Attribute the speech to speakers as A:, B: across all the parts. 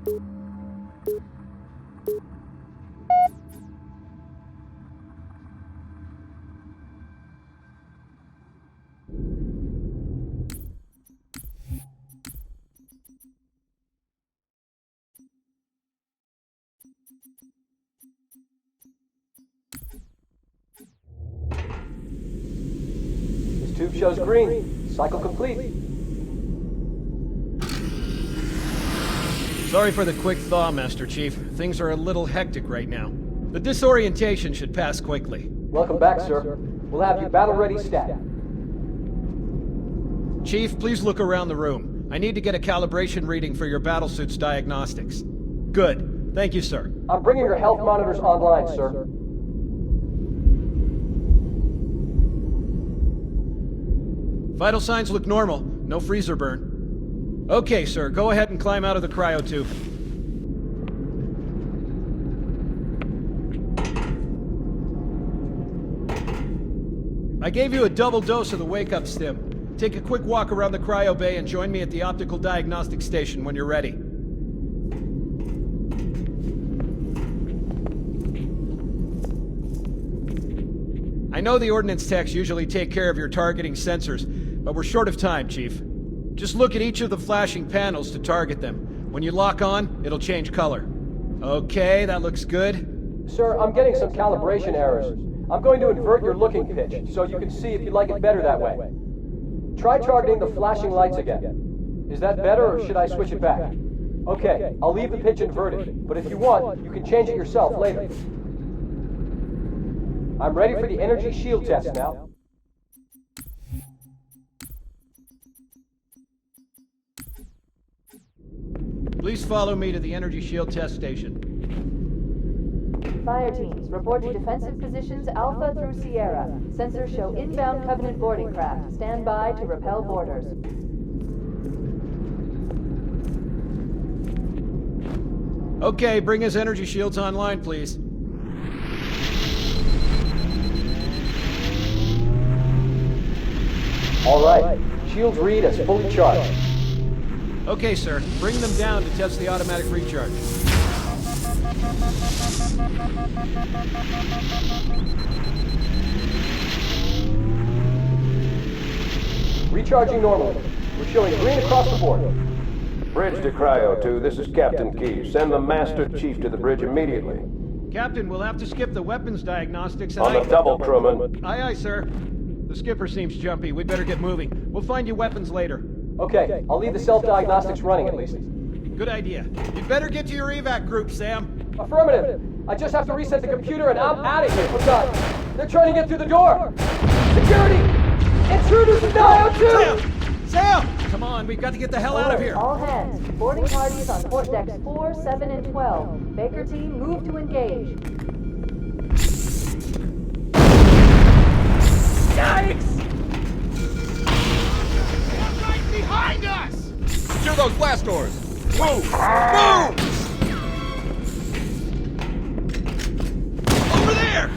A: This tube shows green. Cycle complete.
B: Sorry for the quick thaw, Master Chief. Things are a little hectic right now. The disorientation should pass quickly.
A: Welcome back, sir. We'll have you battle-ready stat.
B: Chief, please look around the room. I need to get a calibration reading for your battlesuit's diagnostics. Good. Thank you, sir.
A: I'm bringing your health monitors online, sir.
B: Vital signs look normal. No freezer burn. Okay, sir. Go ahead and climb out of the cryo tube. I gave you a double dose of the wake-up stim. Take a quick walk around the cryo bay and join me at the optical diagnostic station when you're ready. I know the ordnance techs usually take care of your targeting sensors, but we're short of time, Chief. Just look at each of the flashing panels to target them. When you lock on, it'll change color. Okay, that looks good.
A: Sir, I'm getting some calibration errors. I'm going to invert your looking pitch, so you can see if you like it better that way. Try targeting the flashing lights again. Is that better, or should I switch it back? Okay, I'll leave the pitch inverted, but if you want, you can change it yourself later. I'm ready for the energy shield test now.
B: Please follow me to the energy shield test station.
C: Fire teams, report to defensive positions Alpha through Sierra. Sensors show inbound Covenant boarding craft. Stand by to repel boarders.
B: Okay, bring his energy shields online, please.
A: All right, shields read as fully charged.
B: Okay, sir. Bring them down to test the automatic recharge.
A: Recharging normally. We're showing green across the board.
D: Bridge to Cryo 2, this is Captain Key. Send the Master Chief to the bridge immediately.
B: Captain, we'll have to skip the weapons diagnostics and
D: On the double, Truman.
B: Aye, aye, sir. The skipper seems jumpy. We'd better get moving. We'll find you weapons later.
A: Okay, I'll leave the self-diagnostics running at least.
B: Good idea. You'd better get to your evac group, Sam.
A: Affirmative. I just have to reset the computer and I'm out of here. What's up? They're trying to get through the door. Security! Intruders in Cryo 2!
B: Sam! Come on, we've got to get the hell out of here.
C: All hands. Boarding parties on port decks 4, 7, and 12. Baker team, move to engage.
E: Yikes! They're right behind us!
F: Secure those blast doors! Move!
E: Move! Over there!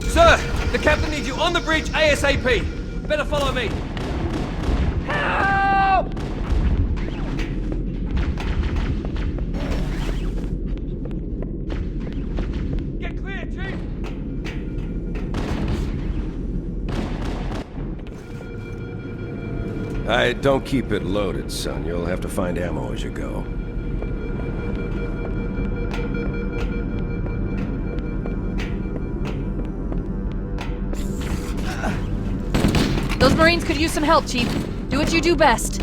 G: Sir, the captain needs you on the bridge ASAP. Better follow me.
E: Help!
G: Get clear, Chief.
D: Don't keep it loaded, son. You'll have to find ammo as you go.
H: Those Marines could use some help, Chief. Do what you do best.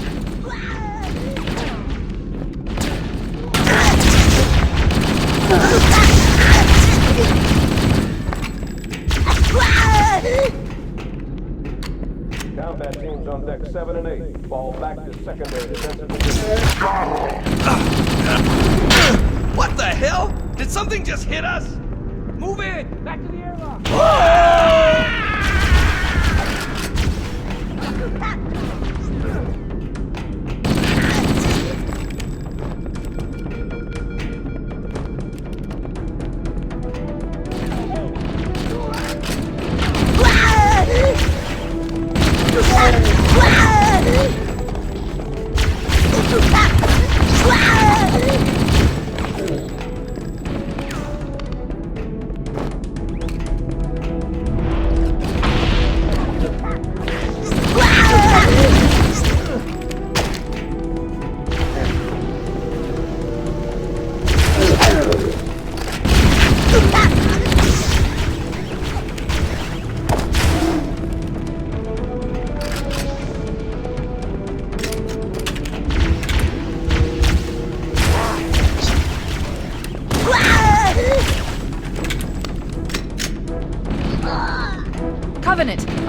D: Combat teams on deck 7 and 8. Fall back to secondary defensive position.
G: What the hell? Did something just hit us? Move in. Back to the airlock.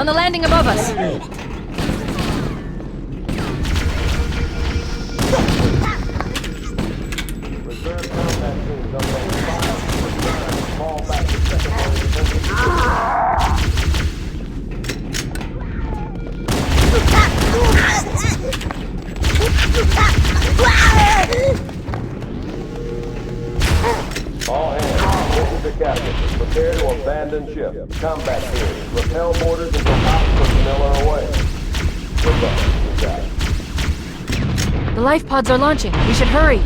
H: the landing above us.
D: Reserve combat teams on base 5 fall back to secondary defensive. All hands, this is the captain. Prepare to abandon ship. Combat teams, repel boarders until op personnel are away. Good luck, you guys.
H: The life pods are launching. We should hurry.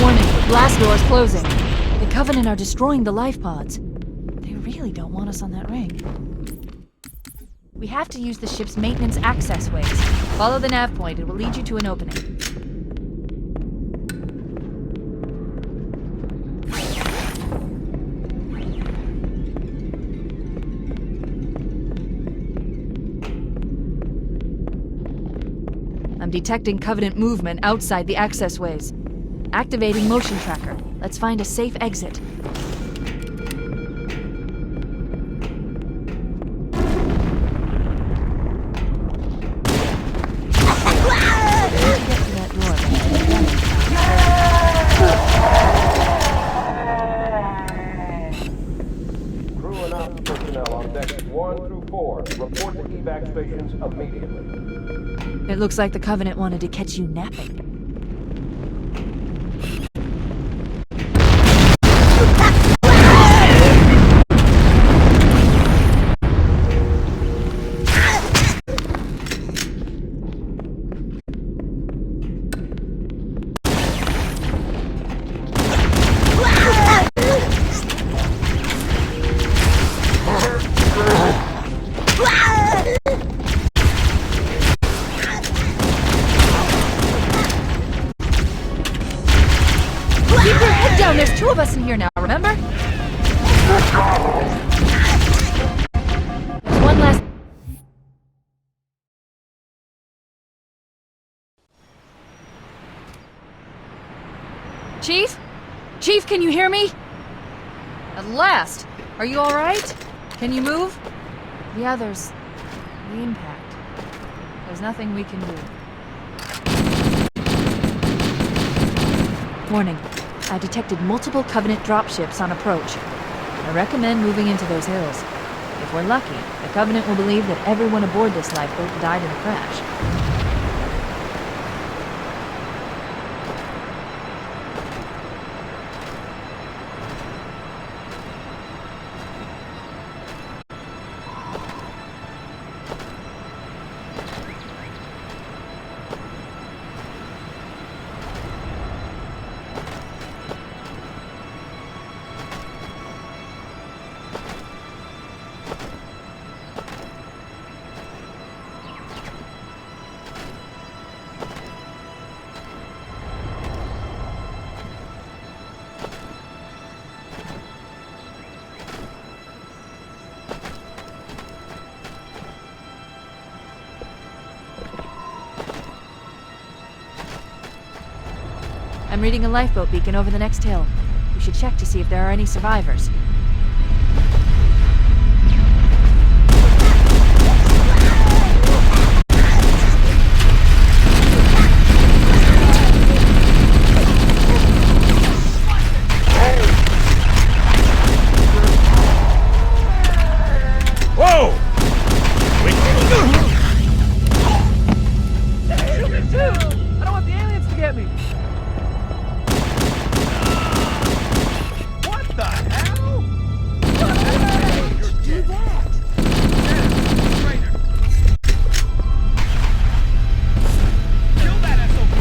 H: Warning, blast doors closing. The Covenant are destroying the life pods. They really don't want us on that ring. We have to use the ship's maintenance access ways. Follow the nav point. It will lead you to an opening. I'm detecting Covenant movement outside the access ways. Activating motion tracker. Let's find a safe exit.
D: Crew and ops personnel on decks 1 through 4. Report to evac stations immediately.
H: It looks like the Covenant wanted to catch you napping. There's two of us in here now, remember? There's one last... Chief? Chief, can you hear me? At last! Are you alright? Can you move? The others... the impact. There's nothing we can do. Warning. I detected multiple Covenant dropships on approach. I recommend moving into those hills. If we're lucky, the Covenant will believe that everyone aboard this lifeboat died in the crash. I'm reading a lifeboat beacon over the next hill. We should check to see if there are any survivors.
F: Whoa!
E: I don't want the aliens to get me. What the hell? Do that. Kill that SOP.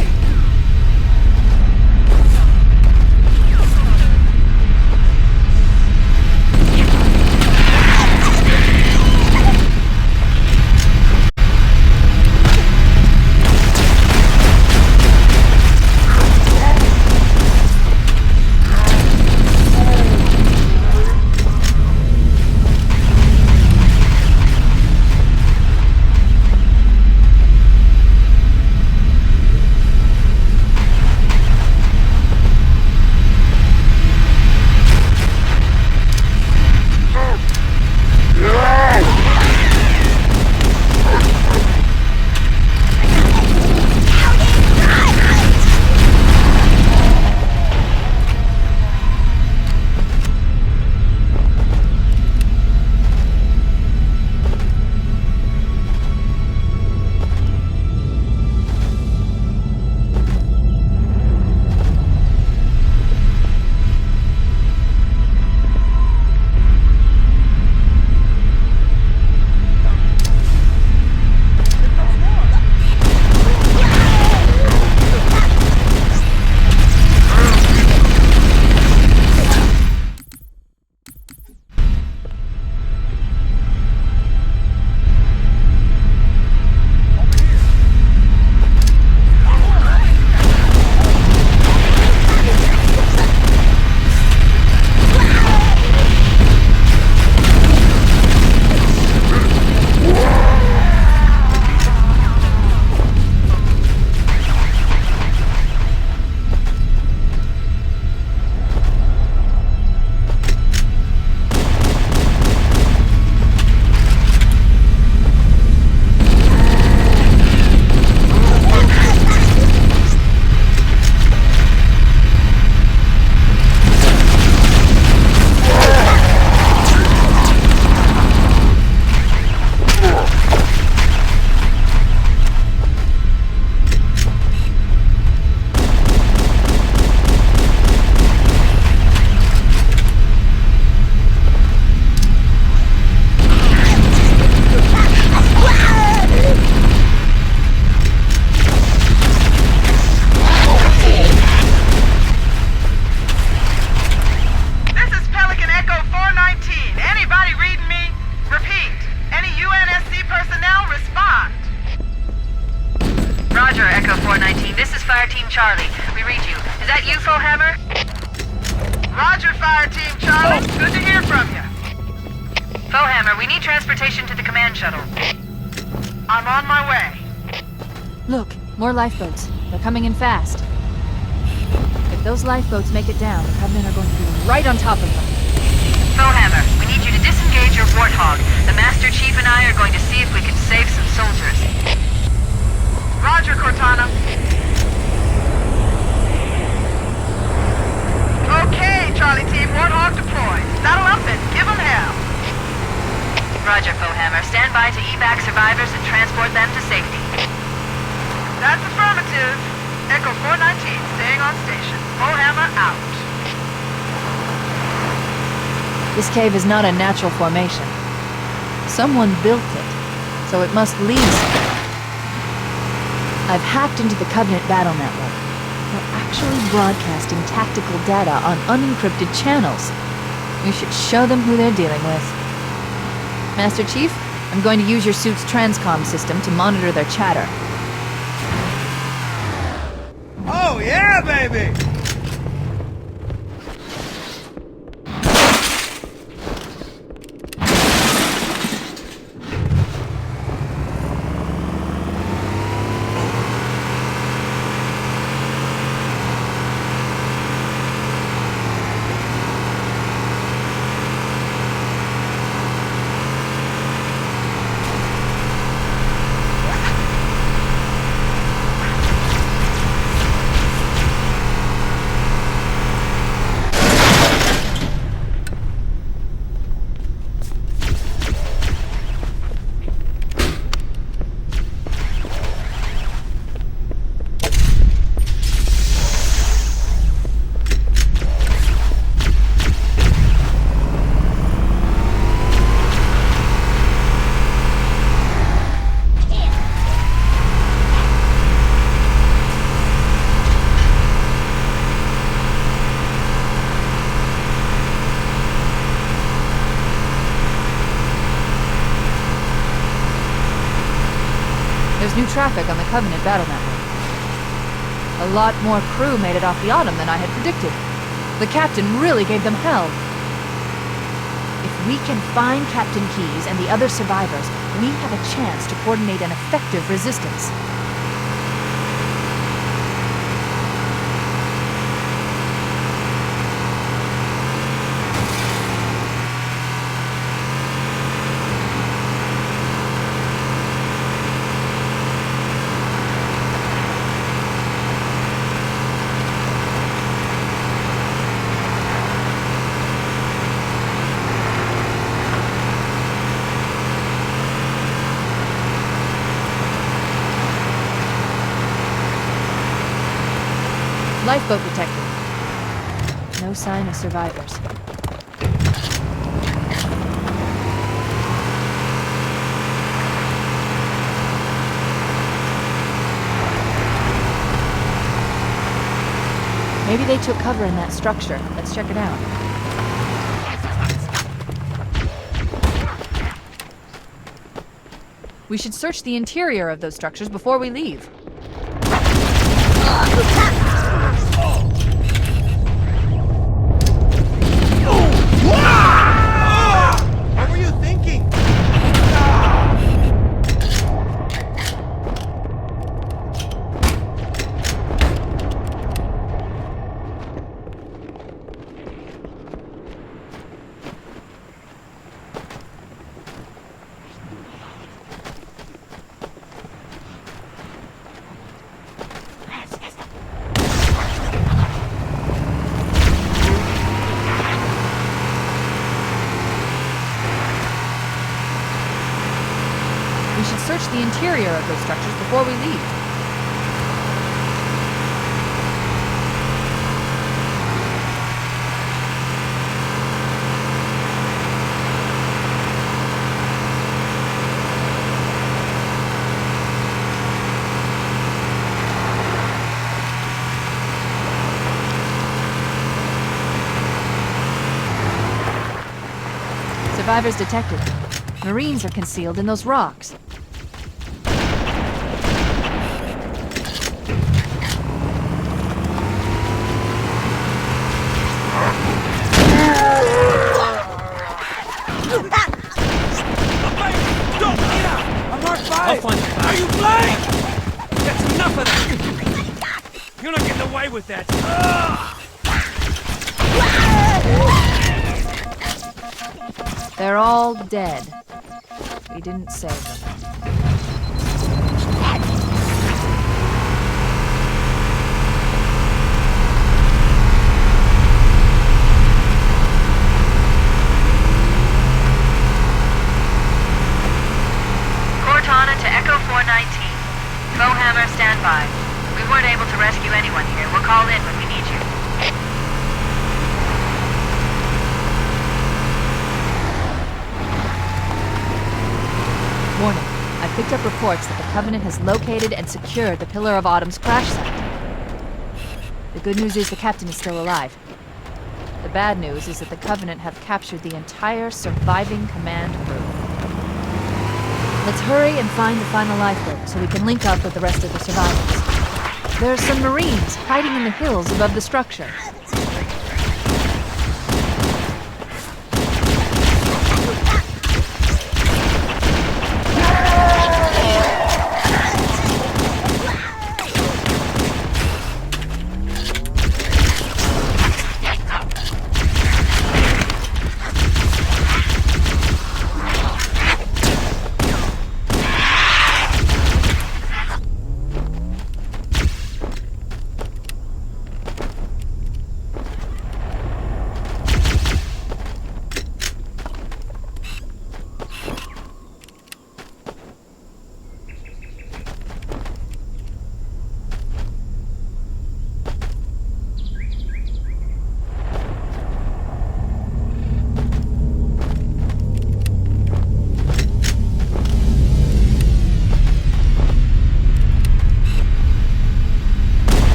I: Charlie. We read you. Is that you, Fohammer?
J: Roger, Fire Team Charlie. Good to hear from you.
I: Fohammer, we need transportation to the command shuttle.
J: I'm on my way.
H: Look, more lifeboats. They're coming in fast. If those lifeboats make it down, the Covenant are going to be right on top of them.
I: Fohammer, we need you to disengage your Warthog. The Master Chief and I are going to see if we can save some soldiers.
J: Roger, Cortana. Okay, Charlie Team, Warthog deployed. Saddle up and give them hell.
I: Roger, Fohammer. Stand by to evac survivors and transport them to safety.
J: That's affirmative. Echo 419, staying on station. Fohammer out.
H: This cave is not a natural formation. Someone built it, so it must lead somewhere. I've hacked into the Covenant battle network. They're actually broadcasting tactical data on unencrypted channels. We should show them who they're dealing with. Master Chief, I'm going to use your suit's transcom system to monitor their chatter.
G: Oh, yeah, baby!
H: There's new traffic on the Covenant battle network. A lot more crew made it off the Autumn than I had predicted. The captain really gave them hell. If we can find Captain Keyes and the other survivors, we have a chance to coordinate an effective resistance. Lifeboat detected. No sign of survivors. Maybe they took cover in that structure. Let's check it out. We should search the interior of those structures before we leave.
G: What were you thinking?
H: We should search the interior of those structures before we leave. Survivors detected. Marines are concealed in those rocks.
E: away with that.
H: They're all dead. We didn't save them.
I: Cortana to Echo 419. Bowhammer, stand by. We weren't able to rescue anyone here. We'll call in when we need you.
H: Warning. I picked up reports that the Covenant has located and secured the Pillar of Autumn's crash site. The good news is the captain is still alive. The bad news is that the Covenant have captured the entire surviving command crew. Let's hurry and find the final lifeboat so we can link up with the rest of the survivors. There are some Marines hiding in the hills above the structure.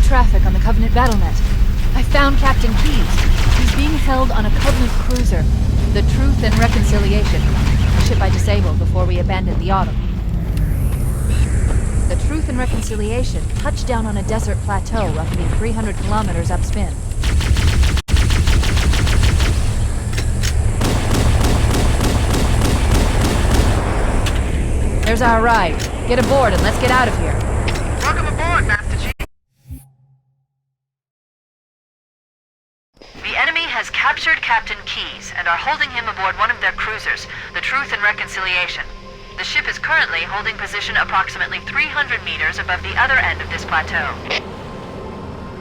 H: Traffic on the Covenant BattleNet. I found Captain Keyes. He's being held on a Covenant cruiser, the Truth and Reconciliation, a ship I disabled before we abandoned the Autumn. The Truth and Reconciliation touched down on a desert plateau roughly 300 kilometers upspin. There's our ride. Get aboard and let's get out of here.
J: Welcome aboard, Master Chief.
I: The enemy has captured Captain Keyes and are holding him aboard one of their cruisers, the Truth and Reconciliation. The ship is currently holding position approximately 300 meters above the other end of this plateau.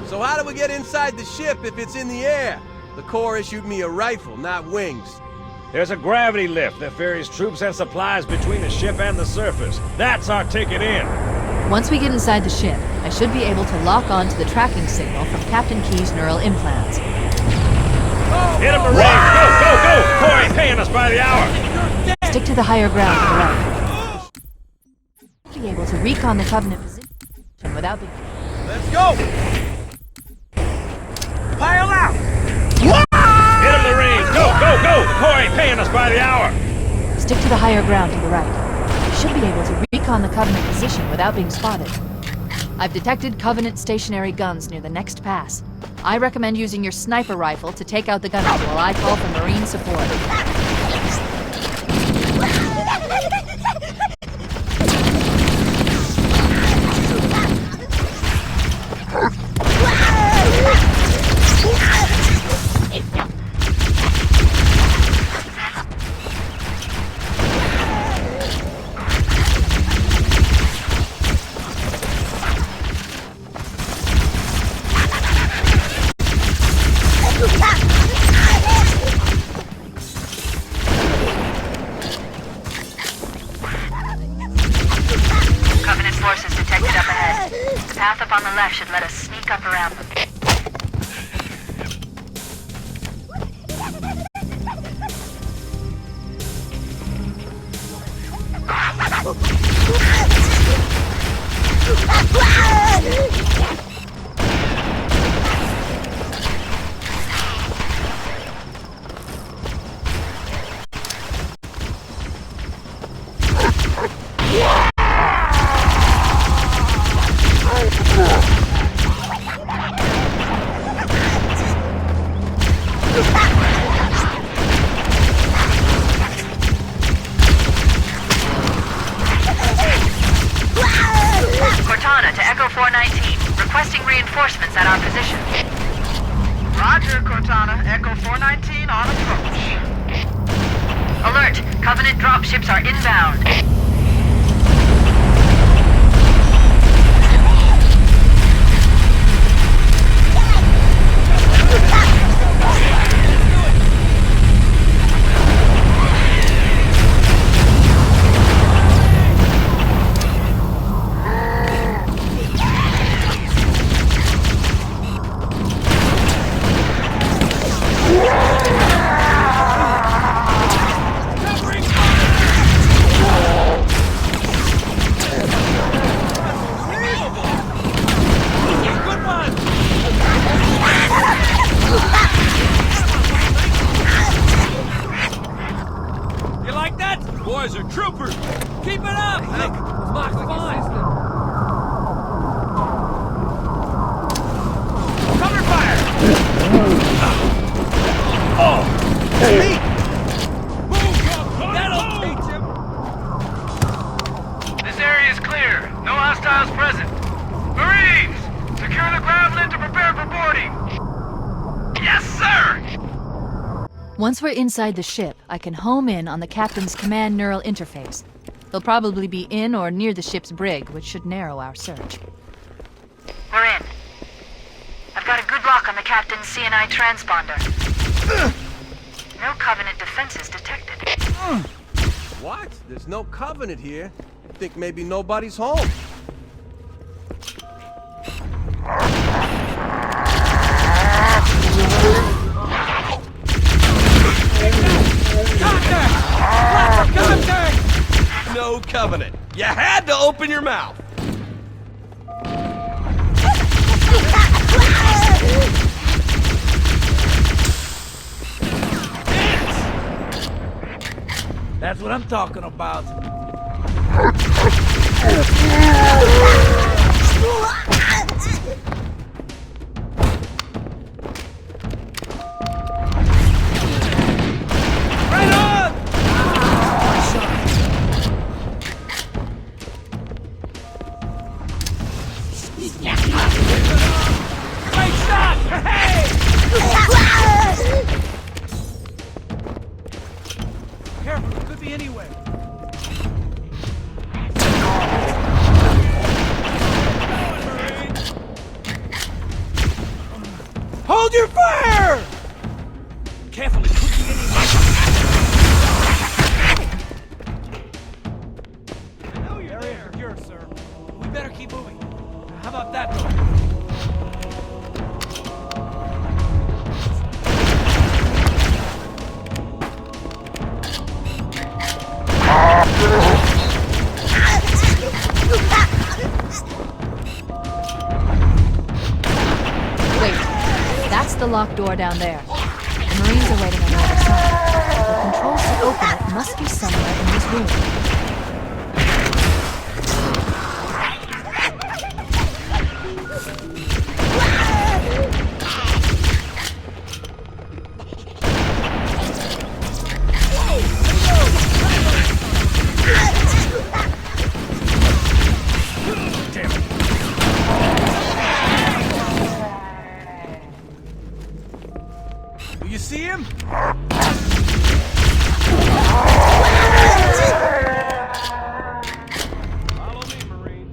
G: So how do we get inside the ship if it's in the air? The Corps issued me a rifle, not wings.
K: There's a gravity lift that ferries troops and supplies between the ship and the surface. That's our ticket in.
H: Once we get inside the ship, I should be able to lock on to the tracking signal from Captain Keyes' neural implants.
K: Hit him, Marine! Go, go, go! Corps ain't paying us by the hour!
H: Stick to the higher ground to the right. Be able to recon the Covenant position without being...
G: Let's go!
K: Pile out! Hit him, Marines! Go, go, go! Corps ain't paying us by the hour!
H: Stick to the higher ground to the right. You should be able to recon the Covenant position without being spotted. I've detected Covenant stationary guns near the next pass. I recommend using your sniper rifle to take out the gunners while I call for Marine support.
I: Covenant forces detected up ahead. The path up on the left should let us sneak up around them. Cortana to Echo 419, requesting reinforcements at our position.
J: Roger, Cortana. Echo 419 on approach.
I: Alert! Covenant dropships are inbound.
E: Boys are troopers! Keep it up! Look, Mark, fine! Cover fire! Oh! Hey! Move! That'll teach him! This area is clear. No hostiles present. Marines! Secure the ground lint to prepare for boarding! Yes, sir!
H: Once we're inside the ship, I can home in on the captain's command neural interface. They'll probably be in or near the ship's brig, which should narrow our search.
I: We're in. I've got a good lock on the captain's CNI transponder. No Covenant defenses detected.
G: What? There's no Covenant here. I think maybe nobody's home.
E: Contact!
G: No Covenant. You had to open your mouth.
E: That's what I'm talking about. Right on! Great shot! Hey! Careful, it could be anywhere. Hold your fire! Careful, it could be anywhere. I know you're there. Secure, sir. We better keep moving. How about that door?
H: Wait, that's the locked door down there. The Marines are waiting on the other side. The controls to open it must be somewhere in this room.
G: Do you see him? Follow me, Marine.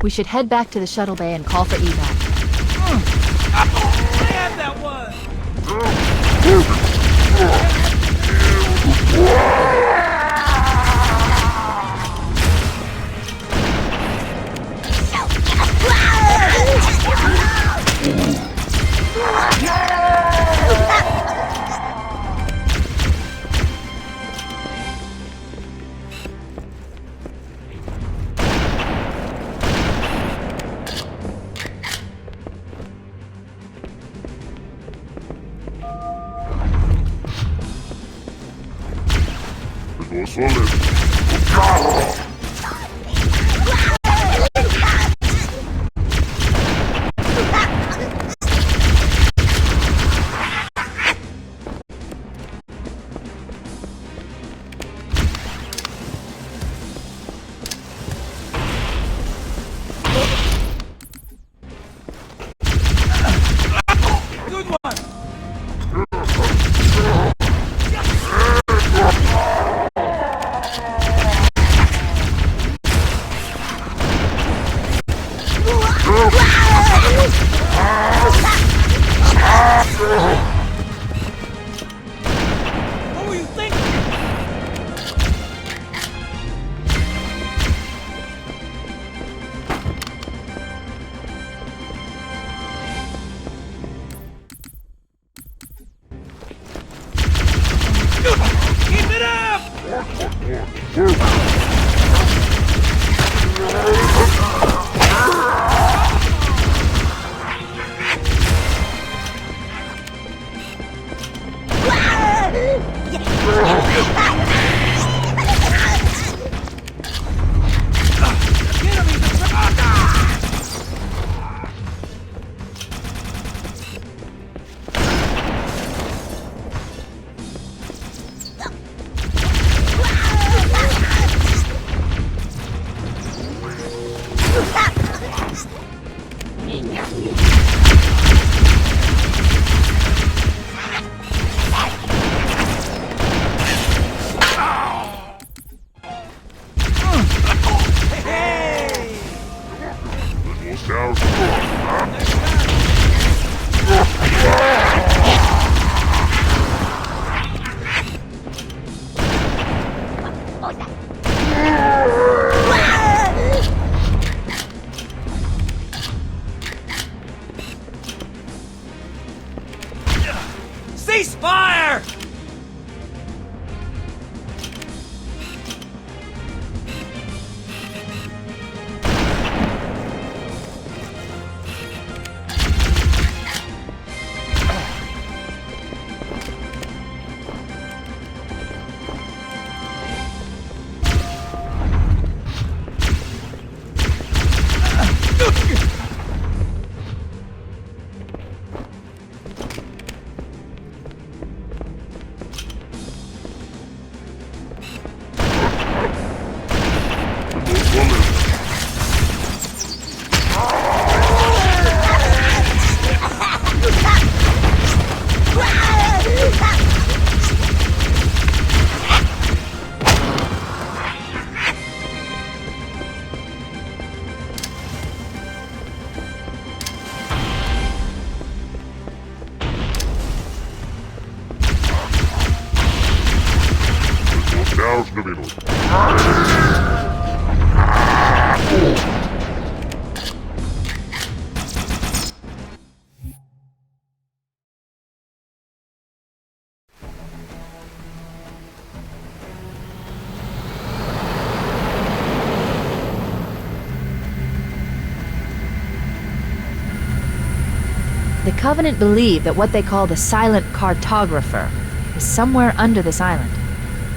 H: We should head back to the shuttle bay and call for evac.
E: Damn, that was! What were you thinking? Keep it up! Ceasefire!
H: The Covenant believe that what they call the Silent Cartographer is somewhere under this island.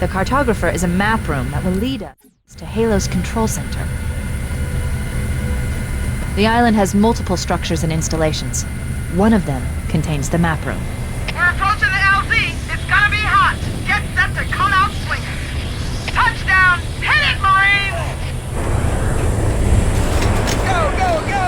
H: The Cartographer is a map room that will lead us to Halo's control center. The island has multiple structures and installations. One of them contains the map room.
J: We're approaching the LZ. It's gonna be hot. Get set to cut out swinging. Touchdown! Hit it, Marines! Go, go, go!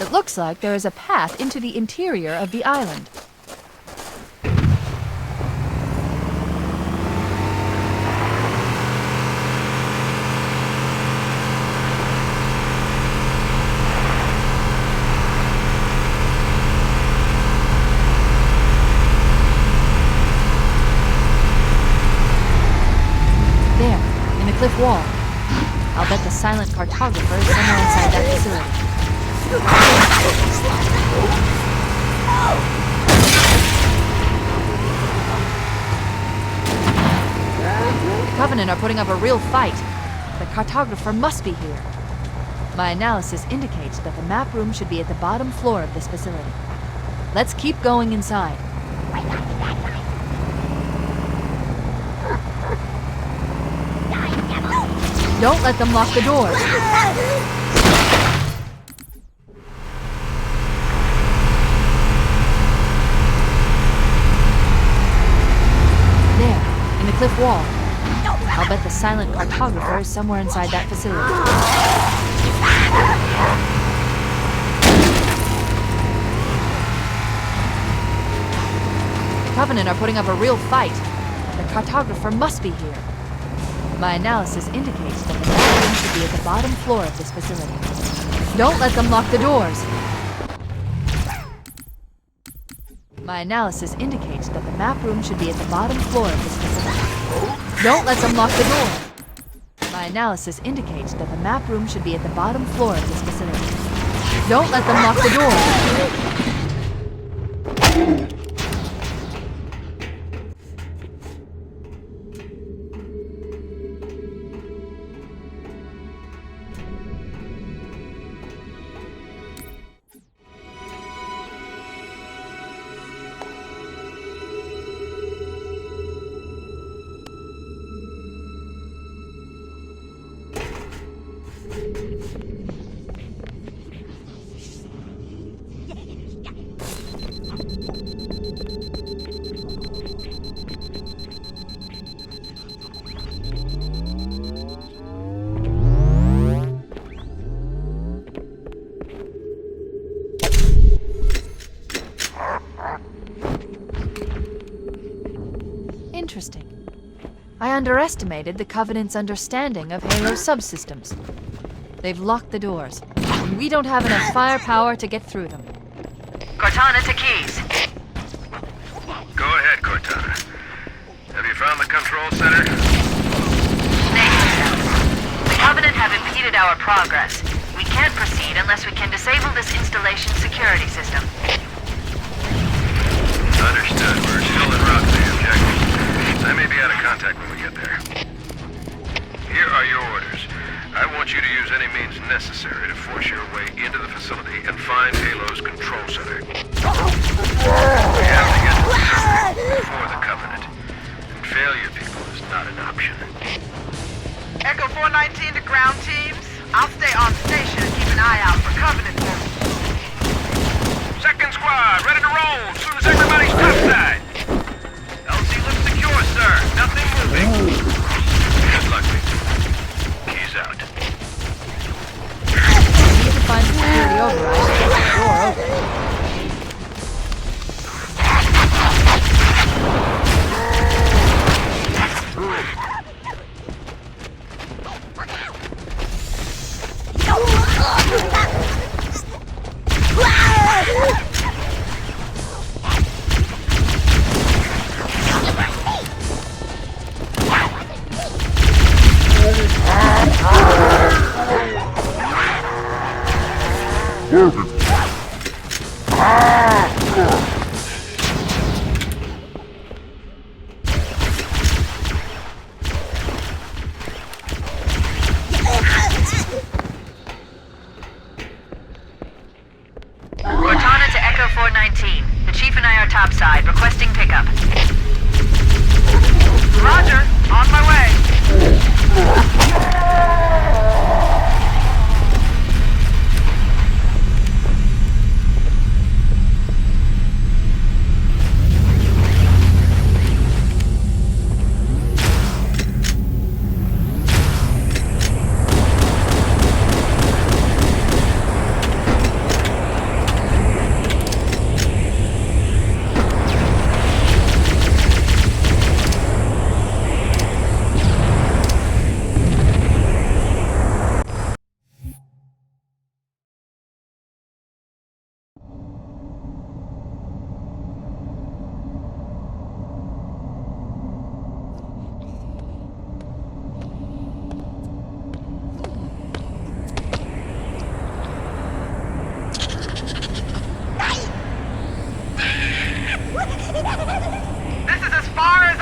H: It looks like there is a path into the interior of the island. There, in the cliff wall. I'll bet the silent cartographer is somewhere inside that facility. The Covenant are putting up a real fight. The cartographer must be here. My analysis indicates that the map room should be at the bottom floor of this facility. Let's keep going inside. Don't let them lock the doors. There, in the cliff wall. I'll bet the silent cartographer is somewhere inside that facility. The Covenant are putting up a real fight. The cartographer must be here. My analysis indicates that the map room should be at the bottom floor of this facility. Don't let them lock the doors. My analysis indicates that the map room should be at the bottom floor of this facility. Don't let them lock the door. My analysis indicates that the map room should be at the bottom floor of this facility. Don't let them lock the door. Interesting. I underestimated the Covenant's understanding of Halo subsystems. They've locked the doors, and we don't have enough firepower to get through them.
I: Cortana to Keys.
E: Go ahead, Cortana. Have you found the control center?
I: Negative. The Covenant have impeded our progress. We can't proceed unless we can disable this installation's security system.
E: Understood. We're still en route to the objective. I may be out of contact when we get there. Here are your orders. I want you to use any means necessary to force your way into the facility and find Halo's control center. We have to get to the center before the Covenant. And failure, people, is not an option.
J: Echo 419 to ground teams. I'll stay on station and keep an eye out for Covenant movement.
E: Second squad, ready to roll as soon as everybody's topside.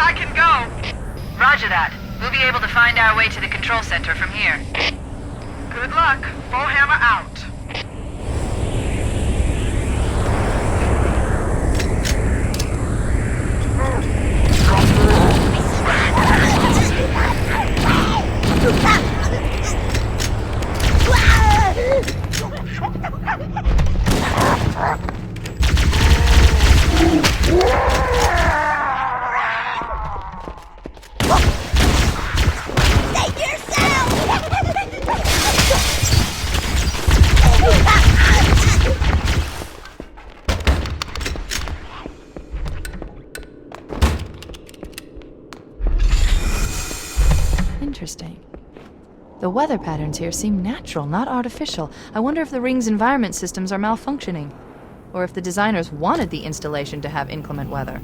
J: I can go.
I: Roger that. We'll be able to find our way to the control center from here.
J: Good luck. Bullhammer out.
L: Save yourself!
H: Interesting. The weather patterns here seem natural, not artificial. I wonder if the ring's environment systems are malfunctioning, or if the designers wanted the installation to have inclement weather.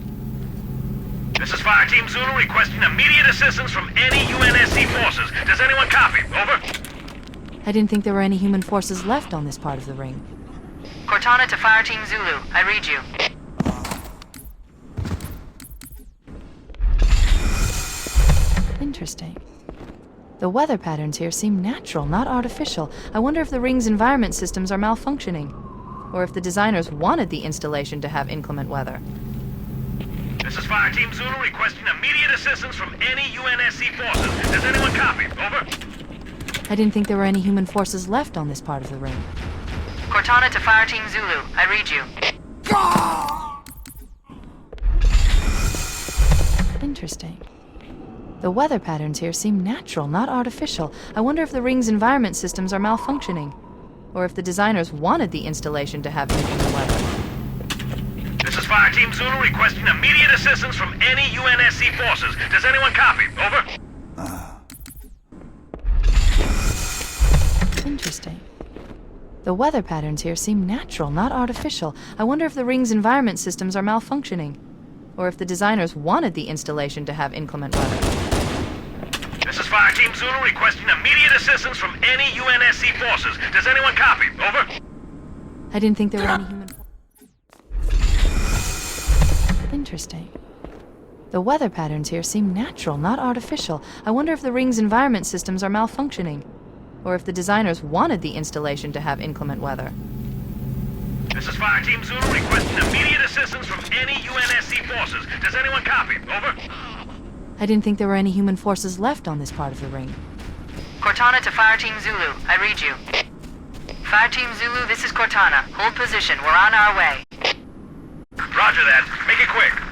E: This is Fire Team Zulu requesting immediate assistance from any UNSC forces. Does anyone copy? Over.
H: I didn't think there were any human forces left on this part of the ring.
I: Cortana to Fire Team Zulu. I read you.
H: Interesting. The weather patterns here seem natural, not artificial. I wonder if the ring's environment systems are malfunctioning, or if the designers wanted the installation to have inclement weather.
E: This is Fire Team Zulu requesting immediate assistance from any UNSC forces. Does anyone copy? Over.
H: I didn't think there were any human forces left on this part of the ring.
I: Cortana to Fire Team Zulu. I read you.
H: Interesting. The weather patterns here seem natural, not artificial. I wonder if the ring's environment systems are malfunctioning, or if the designers wanted the installation to have inclement weather.
E: This is Fire Team Zulu requesting immediate assistance from any UNSC forces. Does anyone copy? Over.
H: Interesting. The weather patterns here seem natural, not artificial. I wonder if the ring's environment systems are malfunctioning, or if the designers wanted the installation to have inclement weather.
E: This is Fire Team Zulu requesting immediate assistance from any UNSC forces. Does anyone copy? Over.
H: I didn't think there were any human... Interesting. The weather patterns here seem natural, not artificial. I wonder if the ring's environment systems are malfunctioning, or if the designers wanted the installation to have inclement weather.
E: This is Fire Team Zulu requesting immediate assistance from any UNSC forces. Does anyone copy? Over.
H: I didn't think there were any human forces left on this part of the ring.
I: Cortana to Fire Team Zulu. I read you. Fire Team Zulu, this is Cortana. Hold position. We're on our way.
E: Roger that. Make it quick.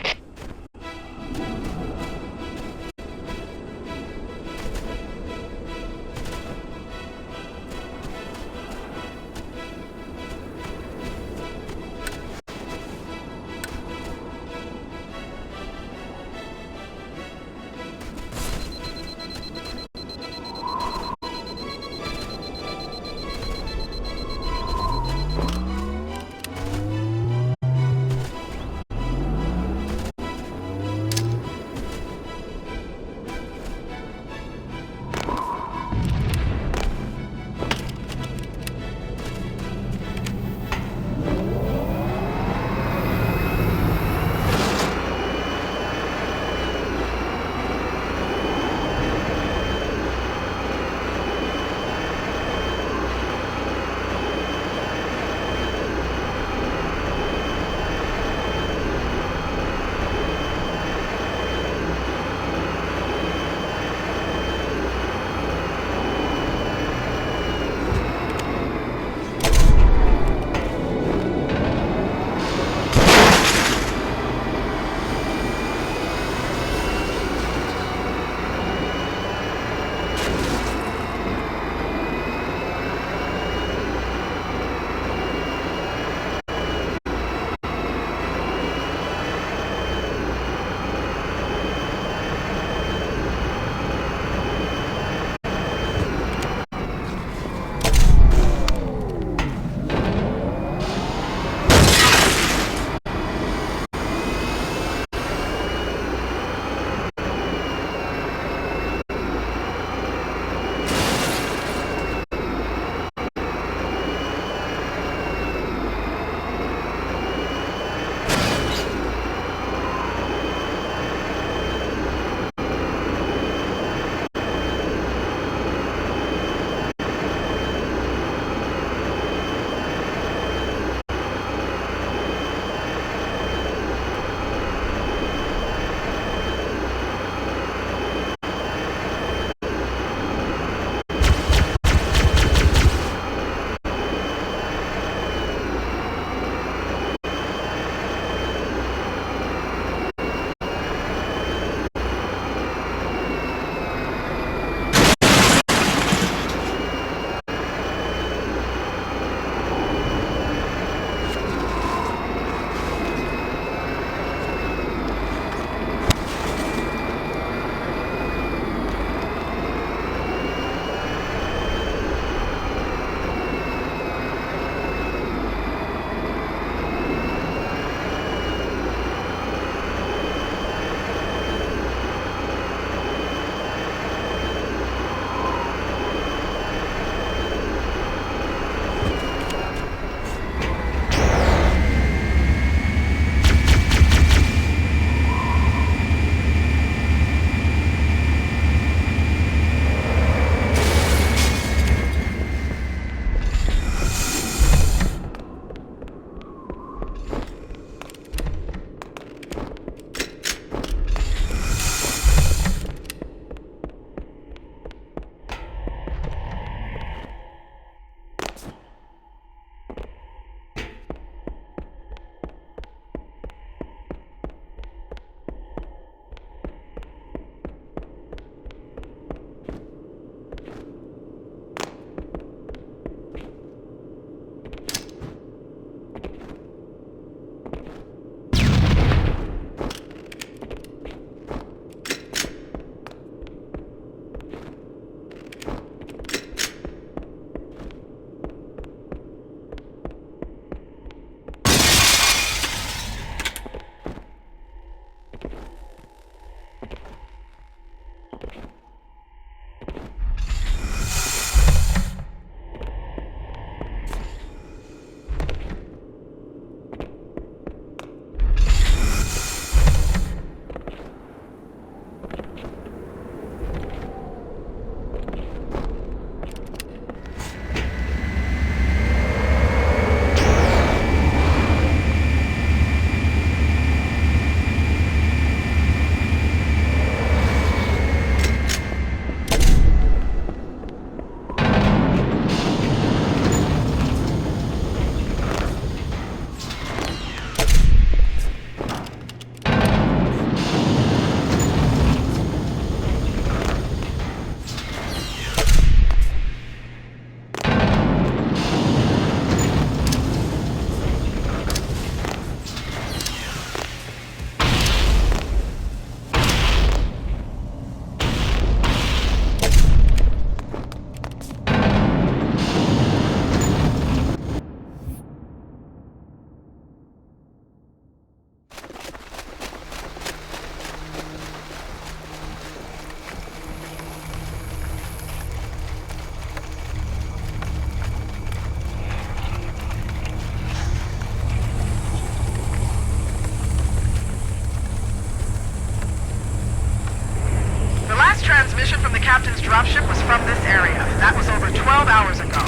J: transmission from the captain's dropship was from this area. That was over 12 hours ago.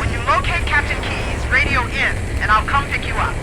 J: When you locate Captain Keyes, radio in, and I'll come pick you up.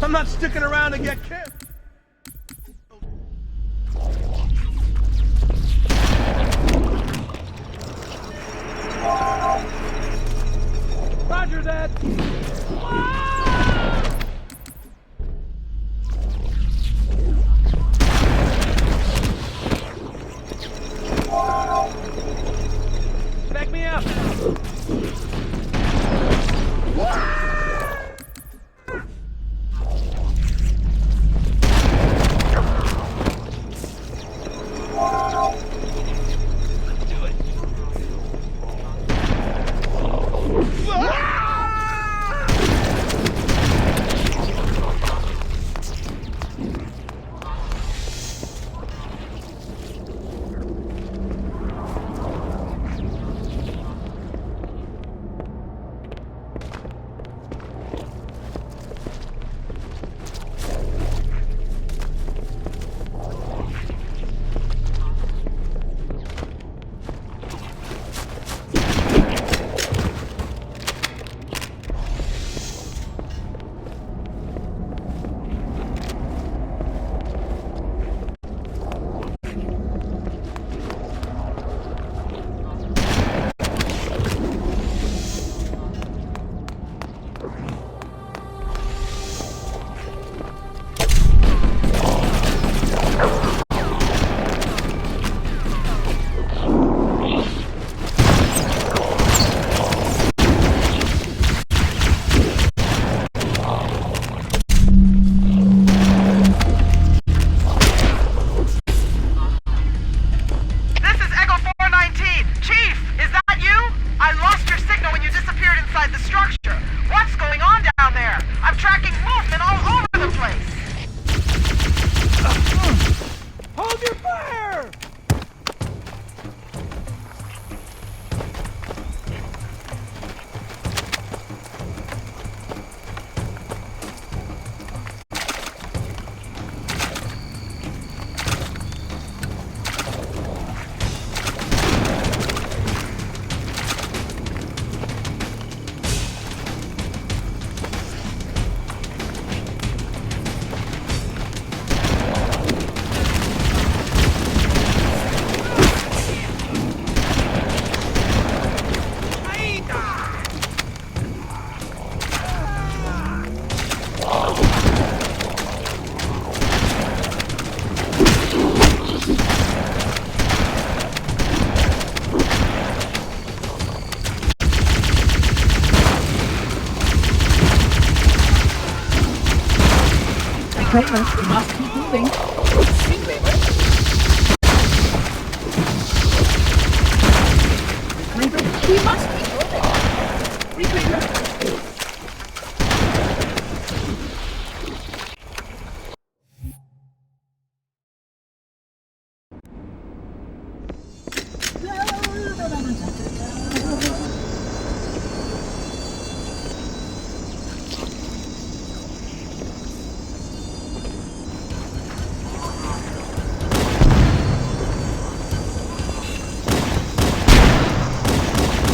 G: I'm not sticking around to get killed. Roger that. Back me up.
L: Kramer, we must keep moving. Kramer, we must keep moving. Kramer.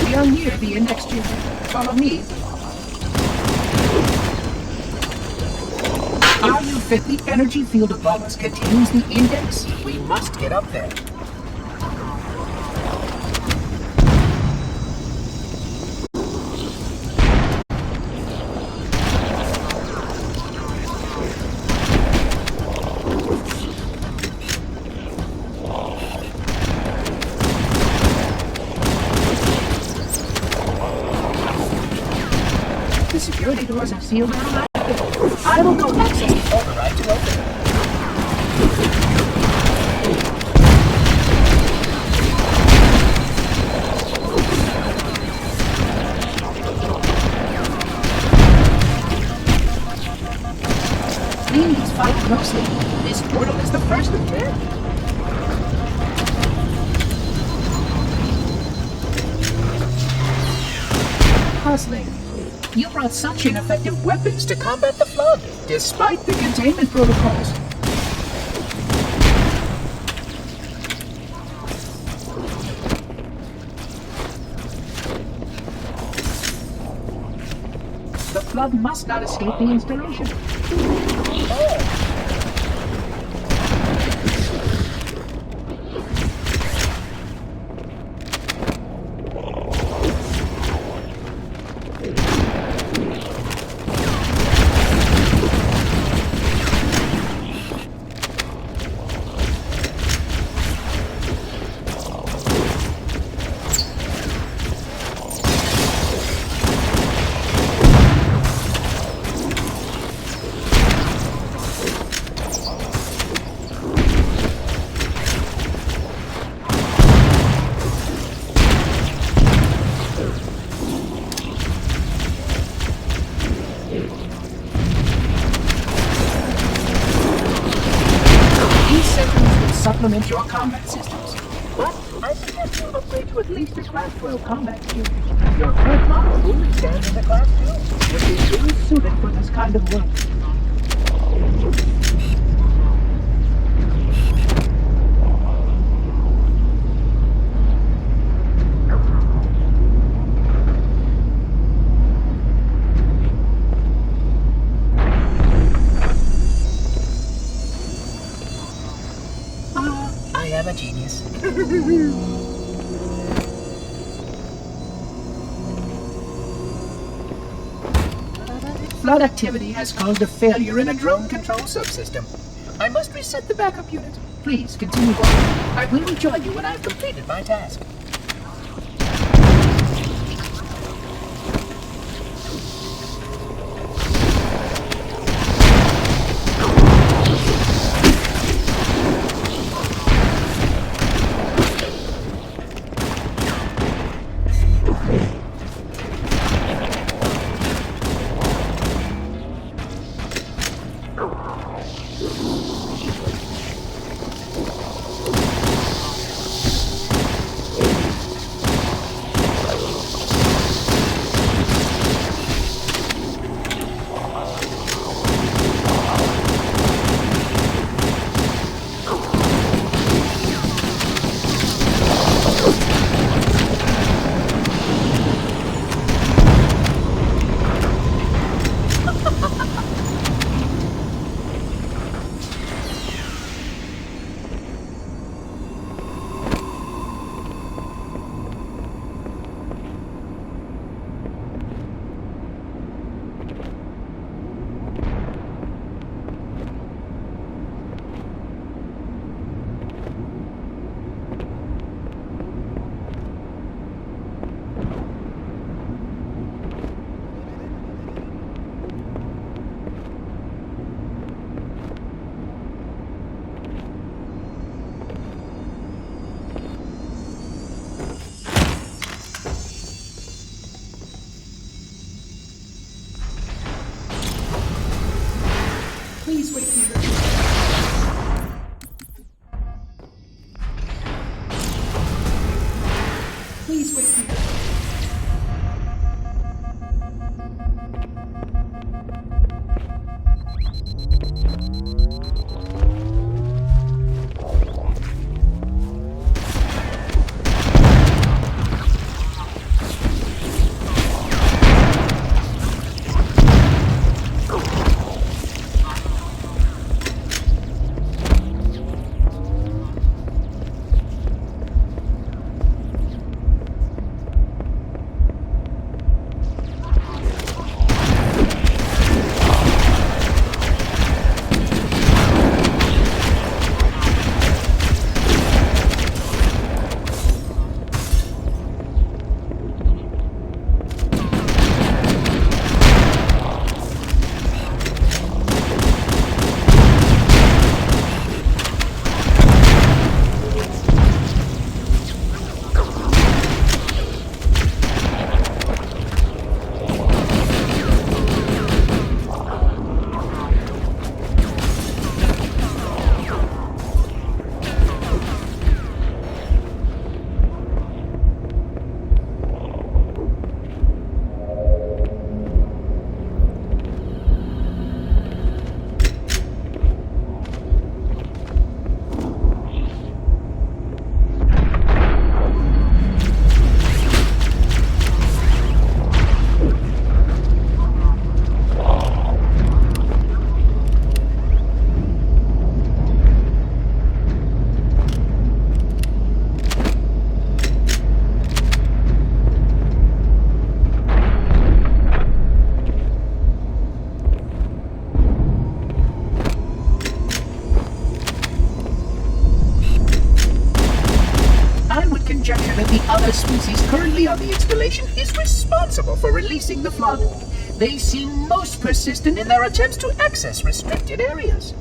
L: We are near the index tube. Follow me. Are you fit? The energy field above us contains the index. We must get up there. The security doors are sealed automatically. I will go access the override to open them. Please follow closely. This portal is the first of 10. Puzzling. You brought such ineffective weapons to combat the Flood, despite the containment protocols. The Flood must not escape the installation. Supplement your combat systems. But I suggest you upgrade to at least a Class 12 combat suit. Your current model only stands in the Class 2, which is ill suited for this kind of work. I am a genius. Flood activity has caused a failure in a drone control subsystem. I must reset the backup unit. Please continue on. I will rejoin you when I've completed my task. Please wait here. Please wait here. species currently on the installation is responsible for releasing the flood. They seem most persistent in their attempts to access restricted areas.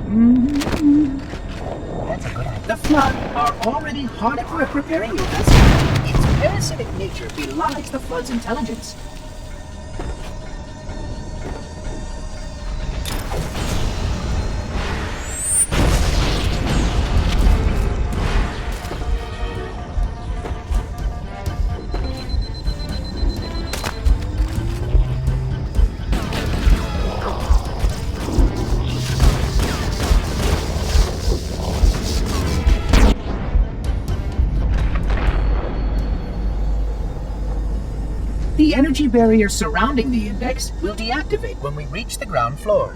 L: That's a good idea. The Flood are already hard at work repairing your vessel. Its parasitic nature belies the Flood's intelligence. The energy barrier surrounding the Index will deactivate when we reach the ground floor.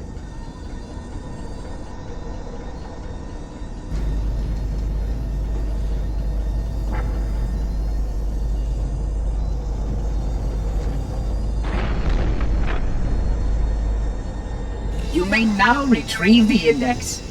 L: You may now retrieve the Index.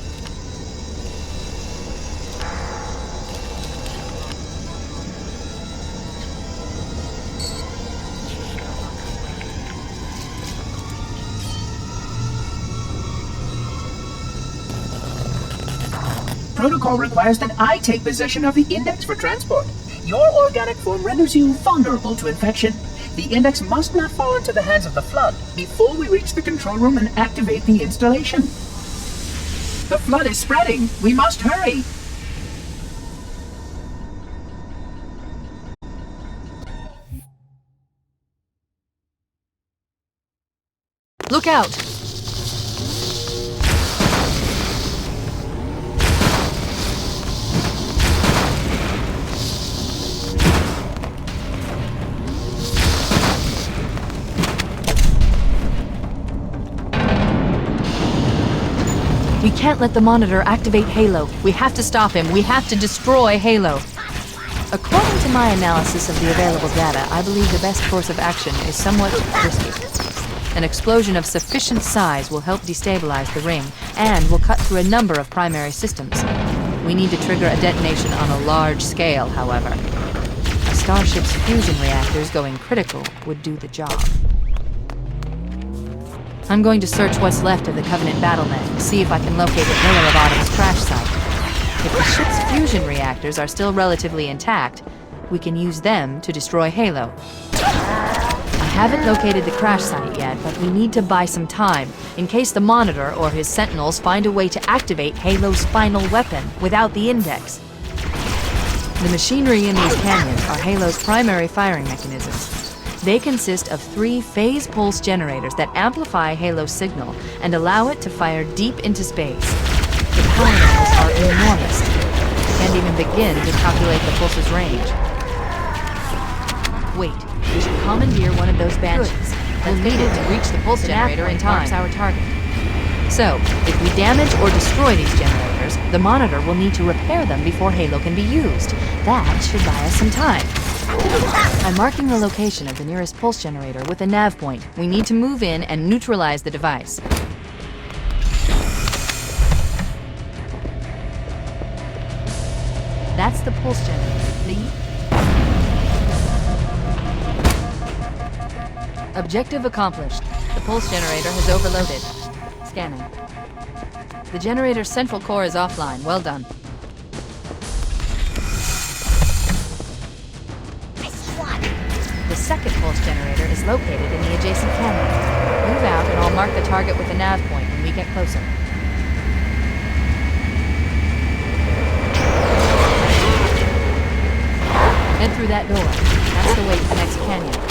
L: Protocol requires that I take possession of the Index for transport. Your organic form renders you vulnerable to infection. The Index must not fall into the hands of the Flood before we reach the control room and activate the installation. The Flood is spreading. We must hurry.
H: Look out! We can't let the Monitor activate Halo. We have to stop him. We have to destroy Halo. According to my analysis of the available data, I believe the best course of action is somewhat risky. An explosion of sufficient size will help destabilize the ring, and will cut through a number of primary systems. We need to trigger a detonation on a large scale, however. A starship's fusion reactors going critical would do the job. I'm going to search what's left of the Covenant battlenet, see if I can locate the Miller of Autumn's crash site. If the ship's fusion reactors are still relatively intact, we can use them to destroy Halo. I haven't located the crash site yet, but we need to buy some time, in case the Monitor or his Sentinels find a way to activate Halo's final weapon without the Index. The machinery in these canyons are Halo's primary firing mechanisms. They consist of 3 phase pulse generators that amplify Halo's signal and allow it to fire deep into space. The power levels are enormous. Can't even begin to calculate the pulse's range. Wait, we should commandeer one of those Banshees. We'll need it to reach the pulse generator in time. Marks our target. So, if we damage or destroy these generators, the Monitor will need to repair them before Halo can be used. That should buy us some time. I'm marking the location of the nearest pulse generator with a nav point. We need to move in and neutralize the device. That's the pulse generator. Lead. Objective accomplished. The pulse generator has overloaded. Scanning. The generator's central core is offline. Well done. The second pulse generator is located in the adjacent canyon. Move out and I'll mark the target with a nav point when we get closer. Head through that door. That's the way to the next canyon.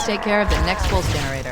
I: take care of the next pulse generator.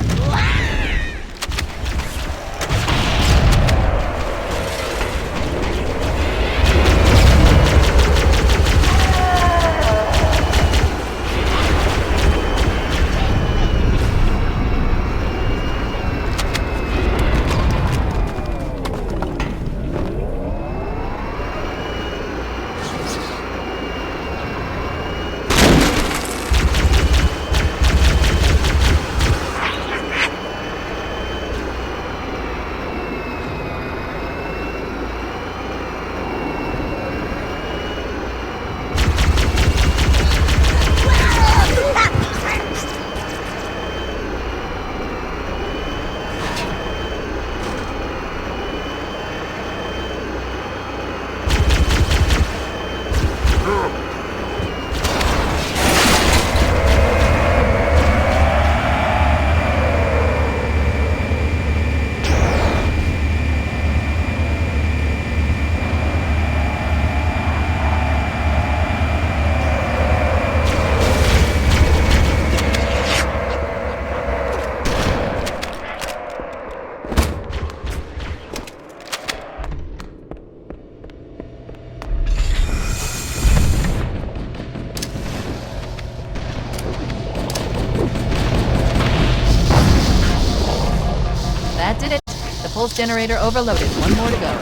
I: That did it. The pulse generator overloaded. One more to go.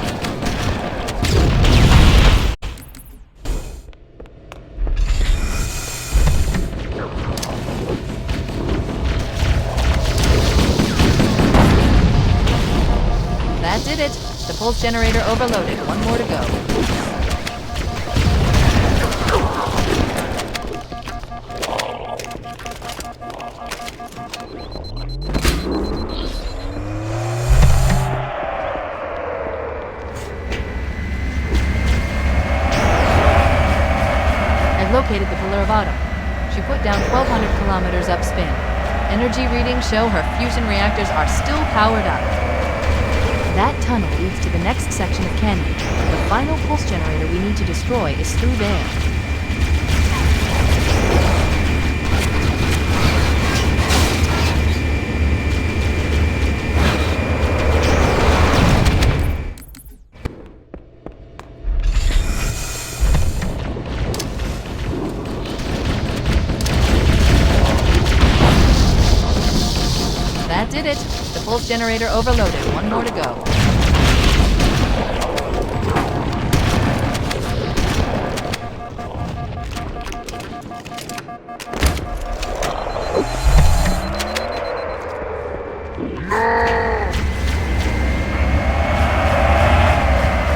I: That did it. The pulse generator overloaded. One more to go. Located the Pillar of Autumn. She put down 1,200 kilometers upspin. Energy readings show her fusion reactors are still powered up. That tunnel leads to the next section of canyon. The final pulse generator we need to destroy is through there. That did it. The pulse generator overloaded. One more to go.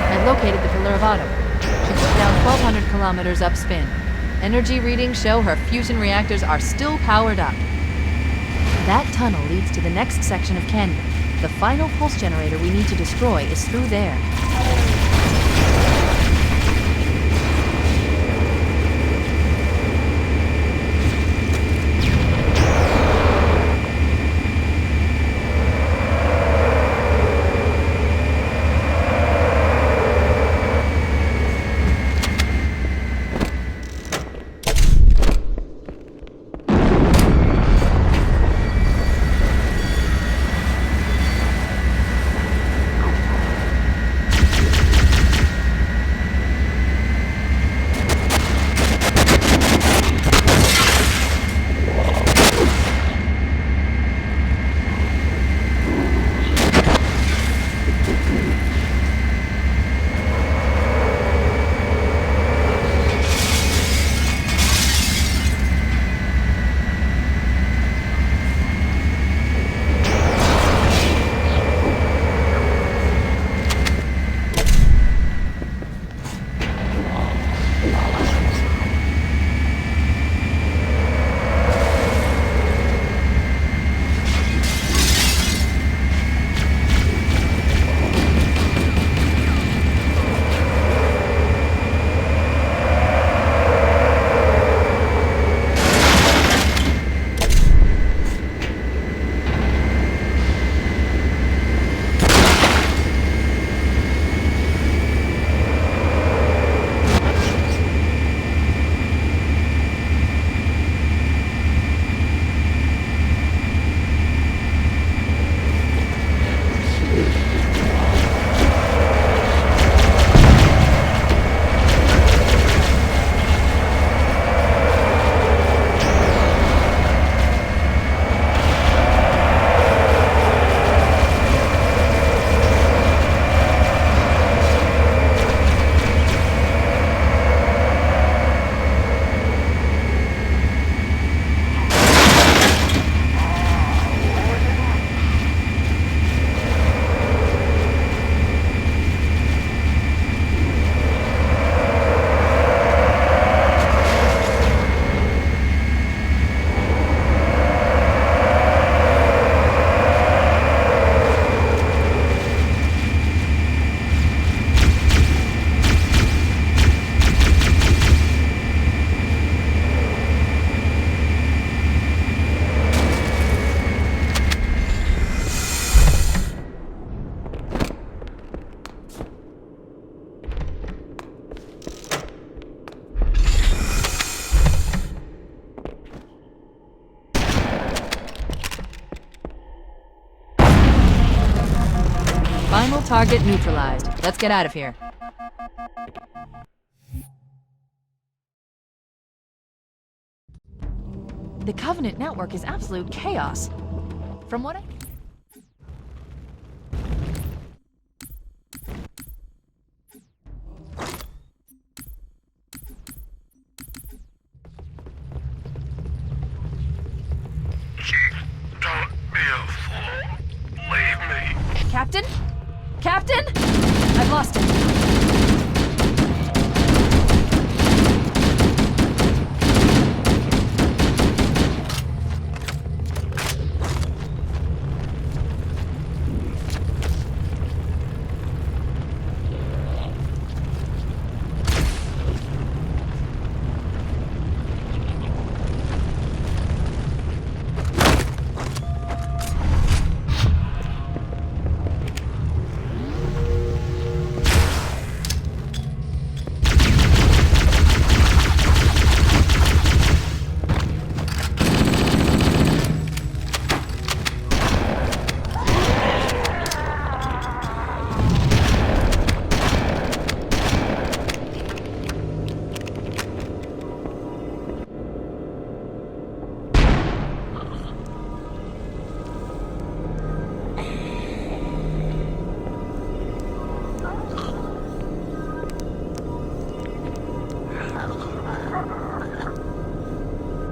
I: I located the Pillar of Autumn. She put down 1,200 kilometers upspin. Energy readings show her fusion reactors are still powered up. That tunnel leads to the next section of canyon. The final pulse generator we need to destroy is through there. Final target neutralized. Let's get out of here.
H: The Covenant network is absolute chaos. From what I...
E: Don't be a fool. Leave me.
H: Captain? Captain? I've lost him.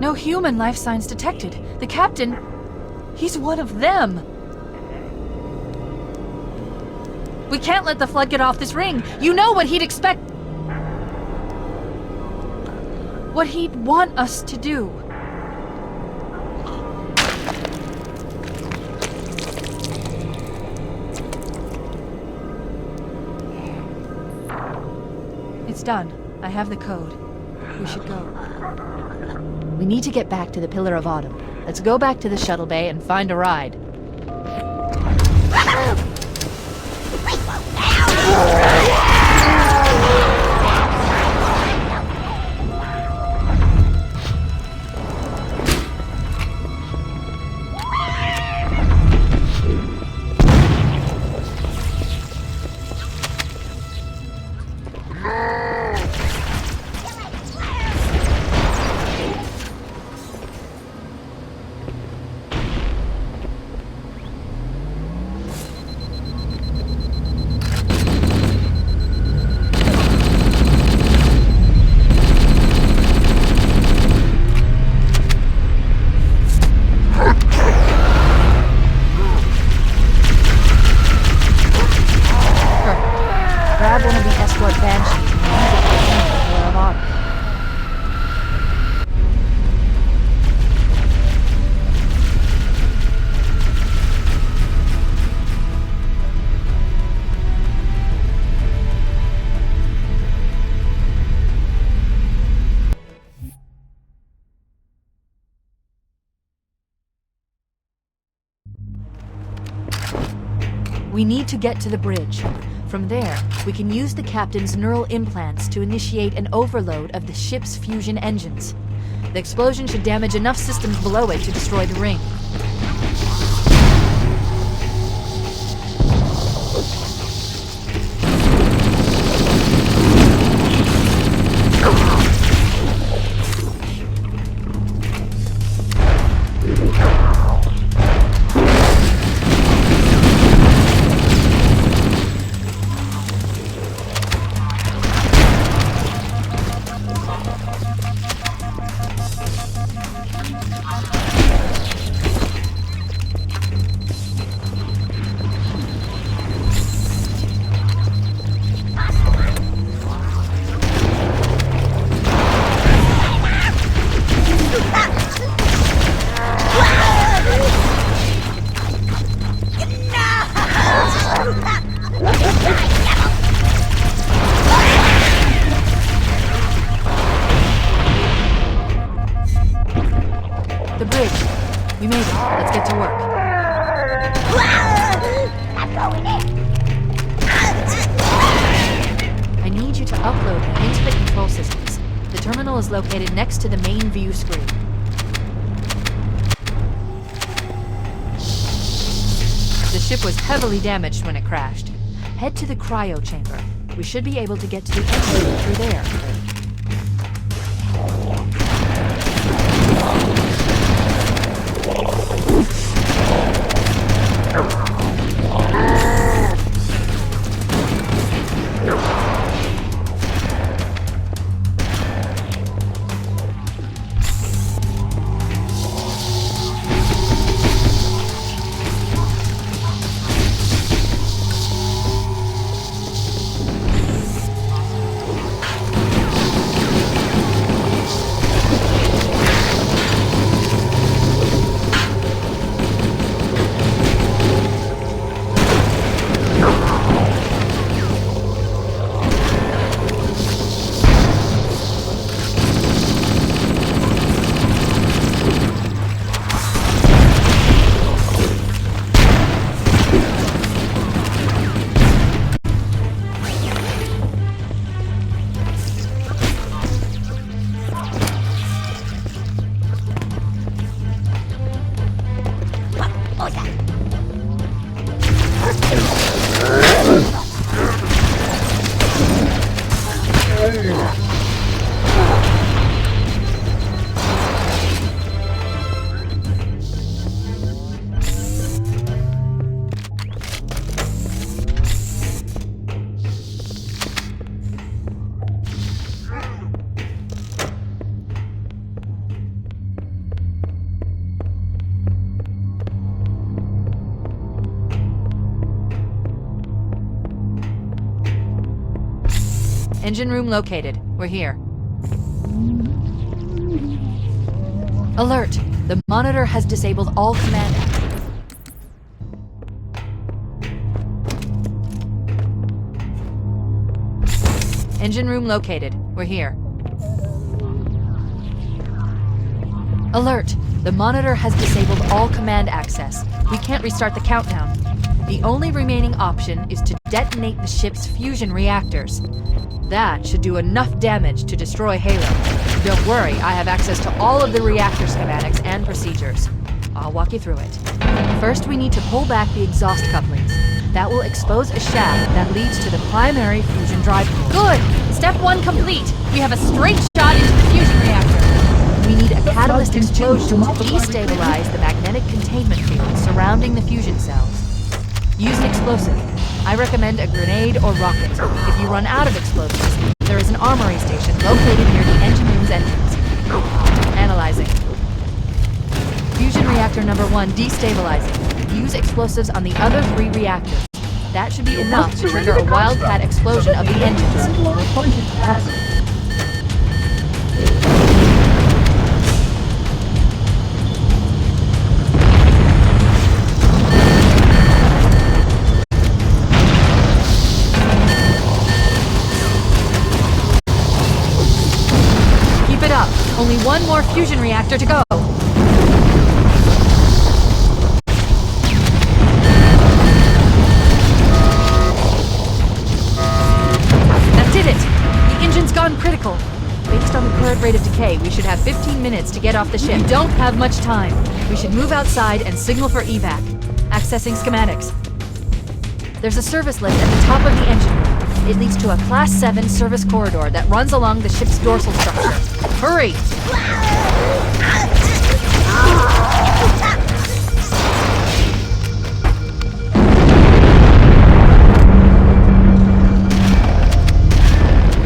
H: No human life signs detected. The captain, he's one of them. We can't let the Flood get off this ring. You know what he'd expect. What he'd want us to do. It's done. I have the code. We should go.
I: We need to get back to the Pillar of Autumn. Let's go back to the shuttle bay and find a ride. We need to get to the bridge. From there, we can use the captain's neural implants to initiate an overload of the ship's fusion engines. The explosion should damage enough systems below it to destroy the ring. The bridge. We made it. Let's get to work. I need you to upload them into the control systems. The terminal is located next to the main view screen. The ship was heavily damaged when it crashed. Head to the cryo chamber. We should be able to get to the engine room through there. Engine room located. We're here. Alert! The monitor has disabled all command. Engine room located. We're here. Alert! The monitor has disabled all command access. We can't restart the countdown. The only remaining option is to detonate the ship's fusion reactors. That should do enough damage to destroy Halo. Don't worry, I have access to all of the reactor schematics and procedures. I'll walk you through it. First, we need to pull back the exhaust couplings. That will expose a shaft that leads to the primary fusion drive core.
H: Good! Step 1 complete! We have a straight shot into the fusion reactor.
I: We need a catalyst explosion to destabilize the magnetic containment field surrounding the fusion cells. Use an explosive. I recommend a grenade or rocket. If you run out of explosives, there is an armory station located near the engine room's entrance. Analyzing. Fusion reactor number 1 destabilizing. Use explosives on the other 3 reactors. That should be enough to trigger a wildcat explosion of the engines. Only one more fusion reactor to go. That did it! The engine's gone critical. Based on the current rate of decay, we should have 15 minutes to get off the ship. We don't have much time. We should move outside and signal for evac. Accessing schematics. There's a service lift at the top of the engine room. It leads to a Class 7 service corridor that runs along the ship's dorsal structure. Hurry!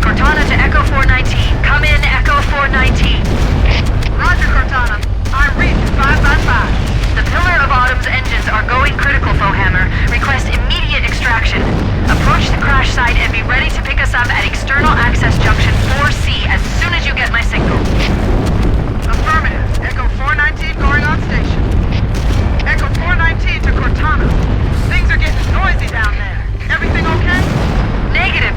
J: Cortana to Echo 419. Come in, Echo 419. Roger, Cortana. En route to 555. The Pillar of Autumn's engines are going critical, Fohammer. Request immediate extraction. Approach the crash site and be ready to pick us up at External Access Junction 4C as soon as you get my signal. Affirmative. Echo 419 going on station. Echo 419 to Cortana. Things are getting noisy down there. Everything okay? Negative.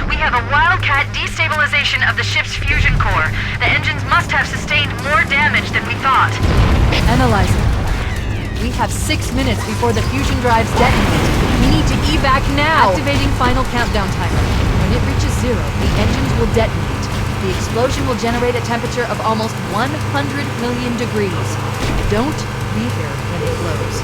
J: We have a wildcat destabilization of the ship's fusion core. The engines must have sustained more damage than we thought.
I: Analyzing. We have 6 minutes before the fusion drives detonate. We need to evac now! Activating final countdown timer. When it reaches 0, the engines will detonate. The explosion will generate a temperature of almost 100 million degrees. Don't be here when it blows.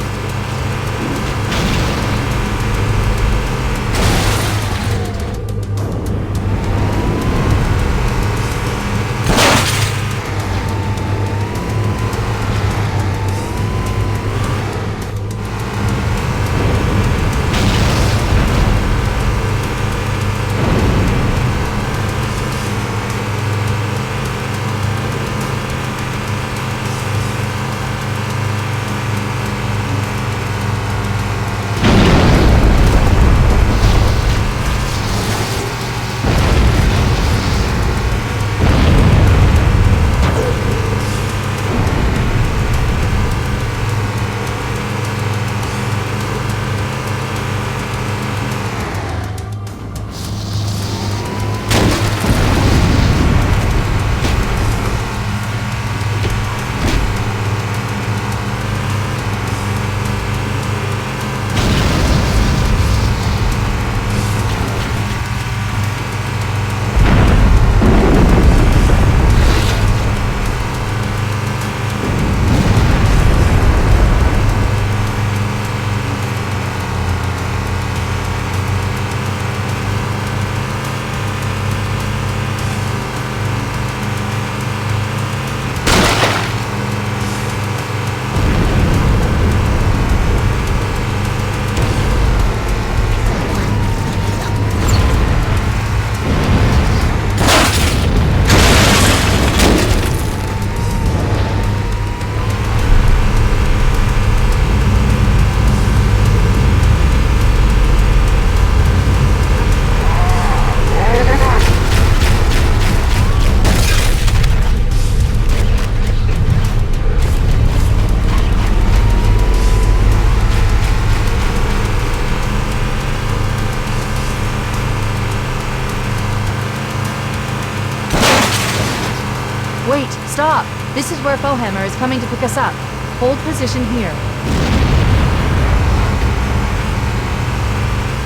I: Stop! This is where Fohammer is coming to pick us up. Hold position here.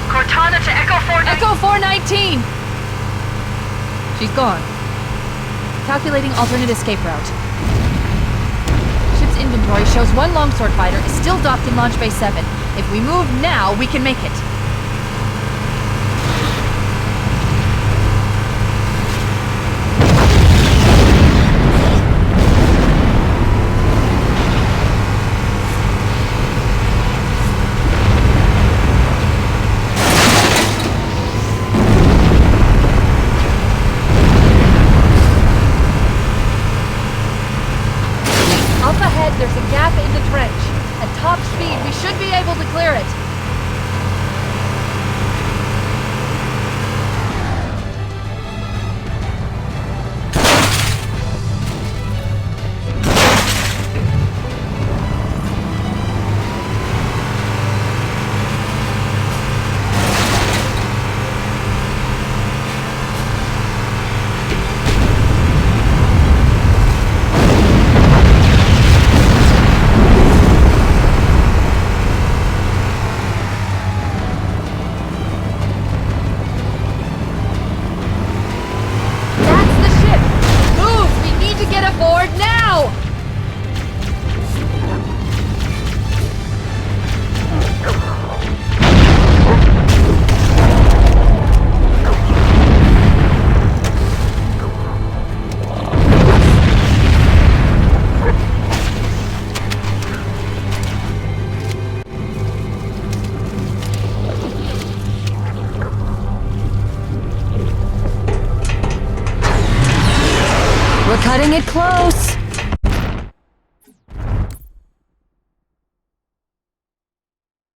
J: Cortana to Echo 419.
I: Echo 419! She's gone. Calculating alternate escape route. Ship's inventory shows one longsword fighter is still docked in Launch Bay 7. If we move now, we can make it. There's a gap in the trench. At top speed, we should be able to clear it.
H: We're cutting it close.